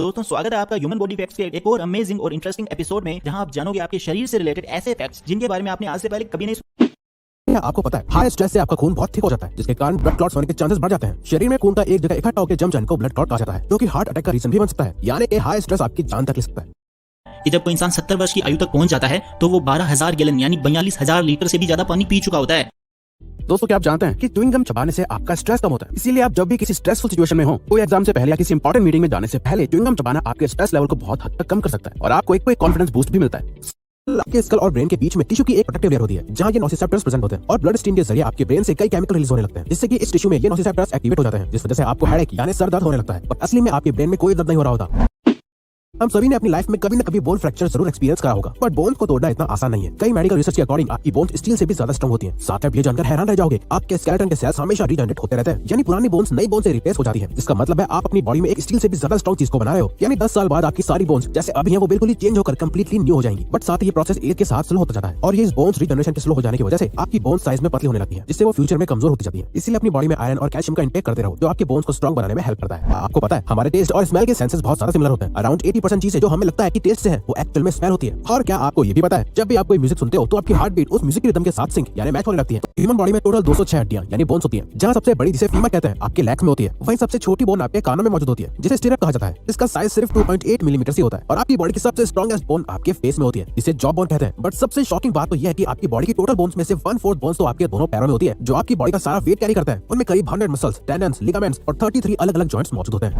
तो दोस्तों स्वागत है आपका ह्यूमन बॉडी फैक्ट्स के एक और अमेजिंग और इंटरेस्टिंग एपिसोड में, जहां आप जानोगे आपके शरीर से रिलेटेड ऐसे फैक्ट्स जिनके बारे में आपने आज से पहले कभी नहीं सुना। क्या आपको पता है हाई स्ट्रेस से आपका खून बहुत थिक हो जाता है, जिसके कारण ब्लड क्लॉट्स होने के चांसेस बढ़ जाते हैं। शरीर में खून का एक जगह इकट्ठा होकर जम जाने को ब्लड क्लॉट कहा जाता है, जो कि हार्ट अटैक का रीजन भी बन सकता है। यानी कि हाई स्ट्रेस आपकी जान तक ले सकता है। कि जब कोई इंसान 70 वर्ष की आयु तक पहुंच जाता है तो वो 12,000 गैलन यानी 42,000 लीटर से भी ज्यादा पानी पी चुका होता है। दोस्तों, क्या आप जानते हैं कि च्युइंग गम चबाने से आपका स्ट्रेस कम होता है। इसीलिए आप जब भी किसी स्ट्रेसफुल सिचुएशन में हो, कोई एग्जाम से पहले या किसी इंपॉर्टेंट मीटिंग में जाने से पहले च्युइंग गम चबाना आपके स्ट्रेस लेवल को बहुत हद तक कम कर सकता है और आपको एक कॉन्फिडेंस बूस्ट भी मिलता है। आपके स्कल और ब्रेन के बीच में टिश्यू की एक प्रोटेक्टिव लेयर होती है, जहां ये नोसिसेप्टर्स प्रेजेंट होते हैं और ब्लड स्ट्रीम के जरिए आपके ब्रेन से कई केमिकल रिलीज होने लगते हैं, जिससे कि इस टिश्यू में ये नोसिसेप्टर्स एक्टिवेट हो जाते हैं, जिस वजह से आपको हेडेक यानी सर दर्द होने लगता है। और असली में आपके ब्रेन में कोई दर्द नहीं हो रहा होता। हम सभी ने अपनी लाइफ में कभी न कभी बोन फ्रैक्चर जरूर एक्सपीरियंस करा होगा, बट बोन को तोड़ना इतना आसान नहीं है। कई मेडिकल रिसर्च के अकॉर्डिंग आपकी बोन्स स्टील से भी ज्यादा स्ट्रांग होती हैं। साथ में ये जानकर हैरान रह जाओगे, आपके स्केलेटन के सेल्स हमेशा रीजनरेट होते रहते हैं, यानी पुरानी बोन्स नई बोन से रिप्लेस हो जाती है। इसका मतलब है आप अपनी बॉडी में एक स्टील से भी ज्यादा स्ट्रांग चीज को बना रहे हो। यानी 10 साल बाद आपकी सारी बोन्स जैसे अभी है वो बिल्कुल ही चेंज होकर कंप्लीटली न्यू हो जाएंगी। बट साथ ही ये प्रोसेस एज के साथ स्लो होता जाता है और ये बोन्स रीजनरेशन के स्लो हो जाने की वजह से आपकी बोन्स साइज में पतली होने लगती है, जिससे वो फ्यूचर में कमजोर होती जाती है। इसलिए अपनी बॉडी में आयरन और कैल्शियम का इंटेक करते रहो, जो आपके बोन्स को स्ट्रांग बनाने में हेल्प करता है। आपको पता है हमारे टेस्ट और स्मेल के सेंसेस बहुत ज्यादा सिमिलर होते हैं। अराउंड 80% चीजें जो हमें लगता है कि टेस्ट से है वो एक्चुअल में स्मेल होती है। और क्या आपको ये भी पता है जब भी आप कोई म्यूजिक सुनते हो तो आपकी हार्ट बीट उस म्यूजिक के रिदम के साथ सिंक यानी मैच होने लगती है। ह्यूमन बॉडी में टोटल 206 हड्डियां यानी बोन्स होती हैं, जहां सबसे बड़ी जिसे फीमर कहते हैं आपके लेग्स में होती है, वहीं सबसे छोटी बोन आपके कानों में मौजूद होती है, जिसे स्टिरअप कहा जाता है। इसका साइज सिर्फ 2.8 मिलीमीटर ही होता है और आपकी बॉडी की सबसे स्ट्रॉन्गेस्ट बोन आपके फेस में होती है, जिसे जॉ बोन कहते हैं। बट सबसे शॉकिंग बात तो यह है कि आपकी बॉडी की टोटल बोन्स में से 1/4 बोन्स तो आपके दोनों पैरों में होती है, जो आपकी बॉडी का सारा वेट कैरी करता है। उनमें करीब 100 मसल्स, टेंडन्स, लिगामेंट्स और 33 अलग अलग जॉइंट्स मौजूद होते हैं।